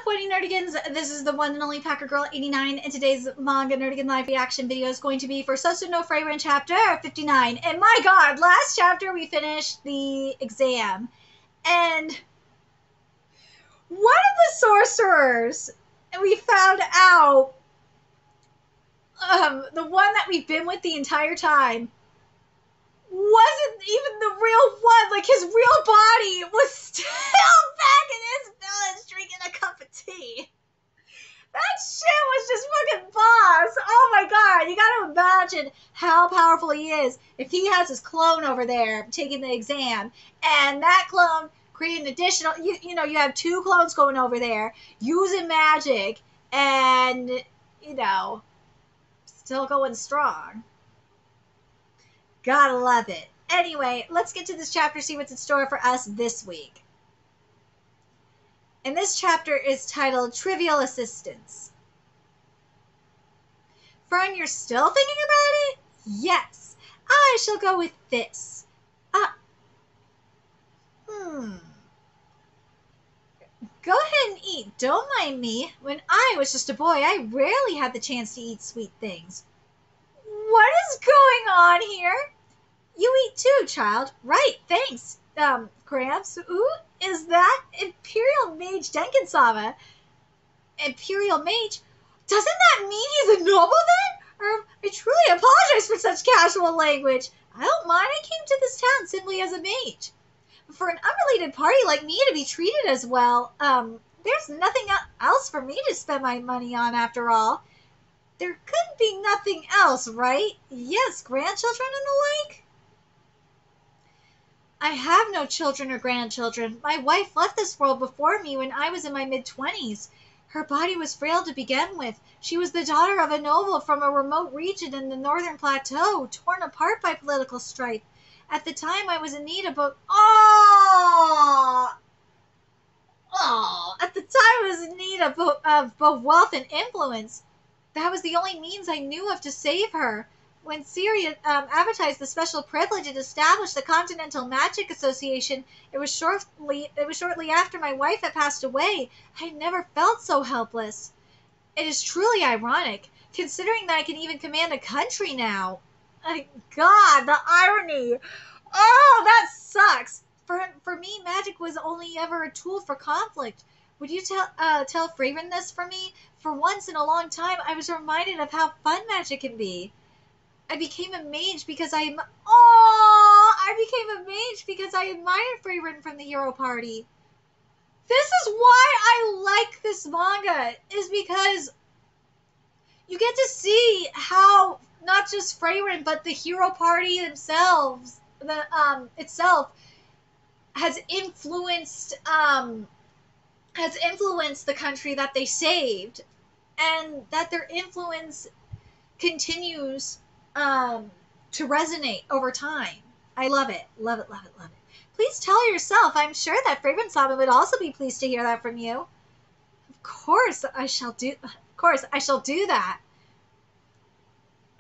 What Nerdigans? This is the one and only Packer Girl 89, and today's Manga Nerdigan live reaction video is going to be for Sousou no Frieren chapter 59. And my god, last chapter we finished the exam, and one of the sorcerers, we found out, the one that we've been with the entire time, wasn't even the real one. Like, his real body was still back in his village drinking a cup of tea. That shit was just fucking boss. Oh my god, you gotta imagine how powerful he is if he has his clone over there taking the exam, and that clone creating additional, you know, you have two clones going over there using magic and, you know, still going strong. Gotta love it. Anyway, let's get to this chapter, see what's in store for us this week. And this chapter is titled Trivial Assistance. Fern, you're still thinking about it? Yes, I shall go with this. Go ahead and eat. Don't mind me. When I was just a boy, I rarely had the chance to eat sweet things. What is going on here? You eat too, child. Right, thanks, Gramps. Ooh, is that Imperial Mage Denkensama? Imperial Mage? Doesn't that mean he's a noble then? I truly apologize for such casual language. I don't mind. I came to this town simply as a mage. For an unrelated party like me to be treated as well, there's nothing else for me to spend my money on after all. There couldn't be nothing else, right? Yes, grandchildren and the like? I have no children or grandchildren. My wife left this world before me when I was in my mid-20s. Her body was frail to begin with. She was the daughter of a noble from a remote region in the northern plateau, torn apart by political strife. At the time, I was in need of both... At the time, I was in need of both wealth and influence. That was the only means I knew of to save her. When Syria advertised the special privilege and established the Continental Magic Association, it was shortly after my wife had passed away. I never felt so helpless. It is truly ironic, considering that I can even command a country now. God, the irony. Oh, that sucks. For me, magic was only ever a tool for conflict. Would you tell Frieren this for me? For once in a long time, I was reminded of how fun magic can be. I became a mage because I admired Frieren from the hero party. This is why I like this manga, is because you get to see how not just Frieren, but the hero party themselves, itself has influenced the country that they saved, and that their influence continues to resonate over time. I love it. Love it, love it, love it. Please tell yourself. I'm sure that Frieren-sama would also be pleased to hear that from you. Of course I shall do that.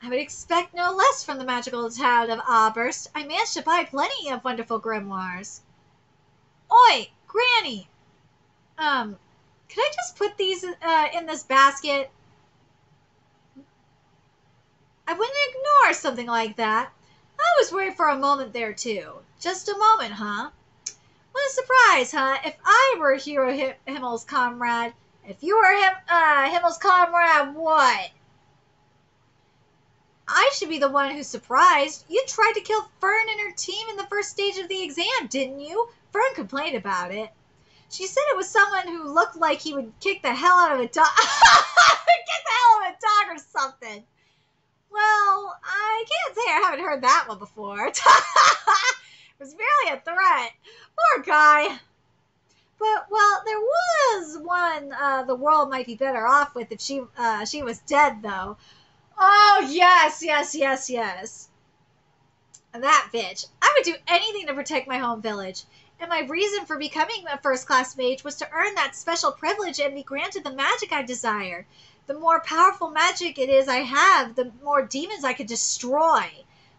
I would expect no less from the magical town of Aberst. I managed to buy plenty of wonderful grimoires. Oi, Granny! Could I just put these in this basket? I wouldn't ignore something like that. I was worried for a moment there, too. Just a moment, huh? What a surprise, huh? If I were Hero Himmel's comrade. If you were Himmel's comrade, what? I should be the one who's surprised. You tried to kill Fern and her team in the first stage of the exam, didn't you? Fern complained about it. She said it was someone who looked like he would kick the hell out of a dog. Kick the hell out of a dog or something. Well, I can't say I haven't heard that one before. It was really a threat. Poor guy. But, well, there was one the world might be better off with if she was dead, though. Oh, yes, yes, yes, yes. That bitch. I would do anything to protect my home village. And my reason for becoming a first-class mage was to earn that special privilege and be granted the magic I desire. The more powerful magic it is I have, the more demons I could destroy.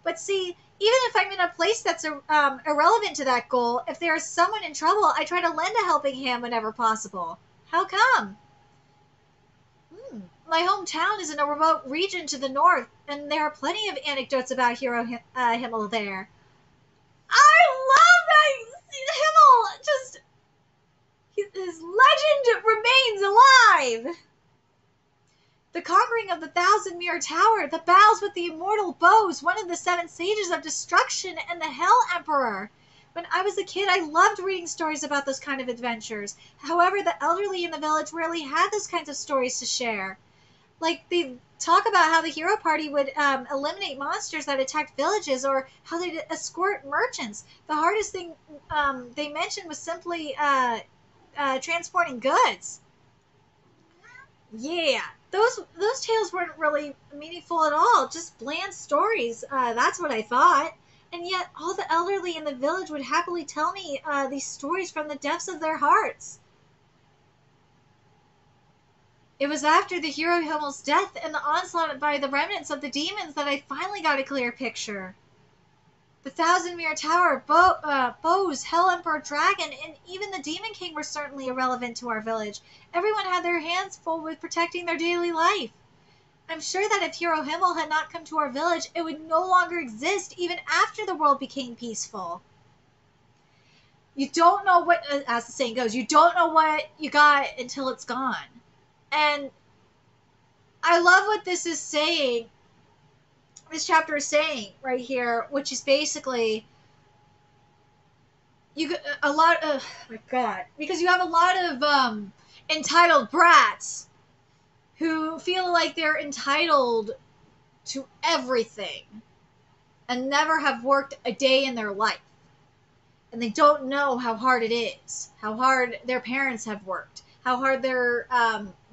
But see, even if I'm in a place that's irrelevant to that goal, if there is someone in trouble, I try to lend a helping hand whenever possible. How come? My hometown is in a remote region to the north, and there are plenty of anecdotes about Hero Himmel there. I love that Himmel just... his legend remains alive! The conquering of the Thousand Mirror Tower, the battles with the immortal bows, one of the 7 sages of destruction, and the Hell Emperor. When I was a kid, I loved reading stories about those kind of adventures. However, the elderly in the village rarely had those kinds of stories to share. Like, they talk about how the hero party would eliminate monsters that attacked villages, or how they'd escort merchants. The hardest thing they mentioned was simply transporting goods. Yeah, those tales weren't really meaningful at all, just bland stories. That's what I thought. And yet, all the elderly in the village would happily tell me these stories from the depths of their hearts. It was after the hero Himmel's death and the onslaught by the remnants of the demons that I finally got a clear picture. The Thousand Mirror Tower, bows, Hell Emperor Dragon, and even the Demon King were certainly irrelevant to our village. Everyone had their hands full with protecting their daily life. I'm sure that if Hero Himmel had not come to our village, it would no longer exist even after the world became peaceful. You don't know what, as the saying goes, you don't know what you got until it's gone. And I love what this is saying. This chapter is saying right here, which is basically a lot of, oh my god, because you have a lot of entitled brats who feel like they're entitled to everything and never have worked a day in their life, and they don't know how hard it is, how hard their parents have worked, how hard their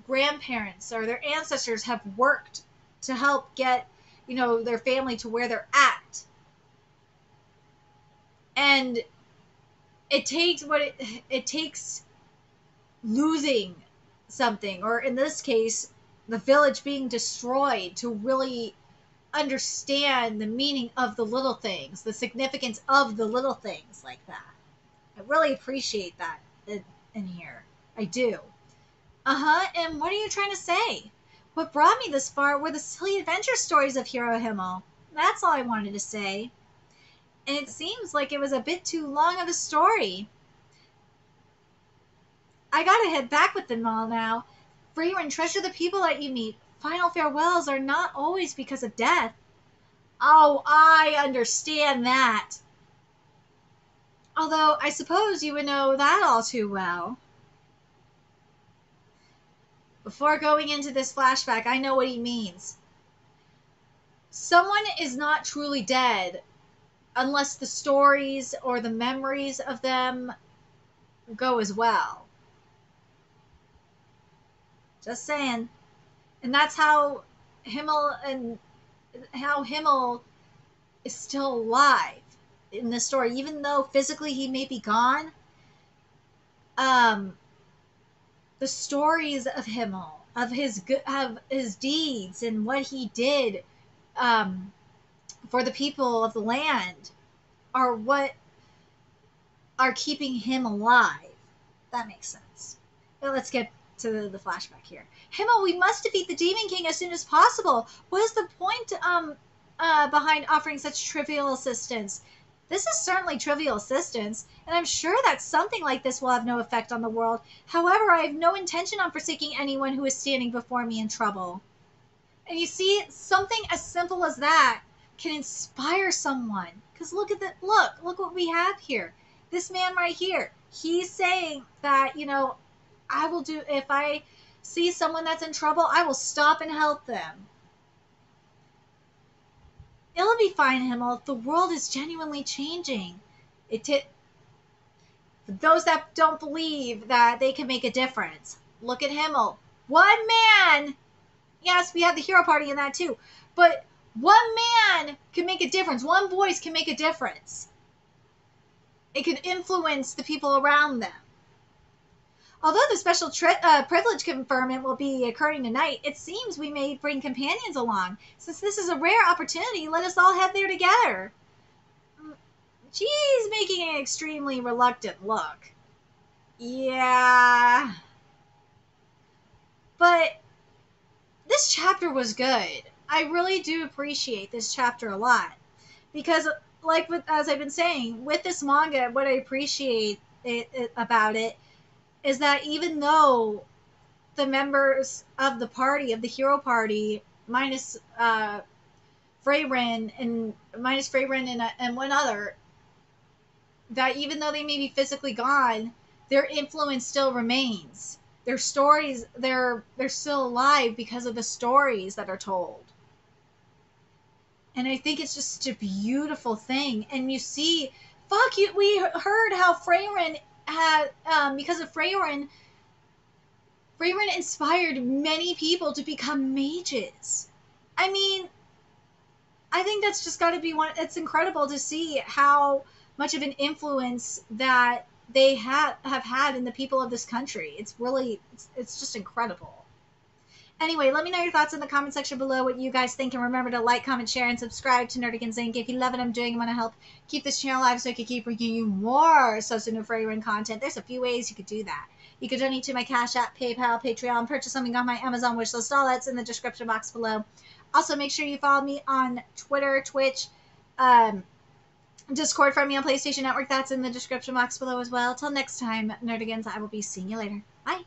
grandparents or their ancestors have worked to help get their family to where they're at. And it takes it takes losing something, or in this case, the village being destroyed, to really understand the meaning of the little things, the significance of the little things like that. I really appreciate that in here. I do. And what are you trying to say? What brought me this far were the silly adventure stories of Hero Himmel. That's all I wanted to say. And it seems like it was a bit too long of a story. I gotta head back with them all now. Frieren, treasure the people that you meet. Final farewells are not always because of death. Oh, I understand that. Although, I suppose you would know that all too well. Before going into this flashback, I know what he means. Someone is not truly dead unless the stories or the memories of them go as well. Just saying. And that's how Himmel is still alive in this story, even though physically he may be gone. The stories of Himmel, of his deeds and what he did for the people of the land, are what are keeping him alive. That makes sense. Now let's get to the flashback here. Himmel, we must defeat the Demon King as soon as possible. What is the point behind offering such trivial assistance? This is certainly trivial assistance, and I'm sure that something like this will have no effect on the world. However, I have no intention on forsaking anyone who is standing before me in trouble. And you see, something as simple as that can inspire someone. Because look what we have here. This man right here, he's saying that, I will do, if I see someone that's in trouble, I will stop and help them. It'll be fine, Himmel. The world is genuinely changing. For those that don't believe that they can make a difference, look at Himmel. One man! Yes, we have the hero party in that too. But one man can make a difference. One voice can make a difference. It can influence the people around them. Although the special privilege conferment will be occurring tonight, it seems we may bring companions along. Since this is a rare opportunity, let us all head there together. She's making an extremely reluctant look. Yeah. chapter was good. I really do appreciate this chapter a lot. Because, like, as I've been saying, with this manga, what I appreciate about it is that even though the members of the party, of the hero party, minus Frieren and one other, that even though they may be physically gone, their influence still remains. Their stories, they're still alive because of the stories that are told. And I think it's just such a beautiful thing. And you see, we heard how Frieren had, because of Frieren inspired many people to become mages. I mean, I think that's just got to be it's incredible to see how much of an influence that they have had in the people of this country. It's really, it's just incredible. Anyway, let me know your thoughts in the comment section below, what you guys think, and remember to like, comment, share, and subscribe to Nerdigans Inc. If you love what I'm doing and want to help keep this channel alive so I can keep bringing you more Sousou and Frieren content, there's a few ways you could do that. You could donate to my Cash App, PayPal, Patreon, purchase something on my Amazon wishlist. All that's in the description box below. Also, make sure you follow me on Twitter, Twitch, Discord, friend me on PlayStation Network. That's in the description box below as well. Till next time, Nerdigans, I will be seeing you later. Bye.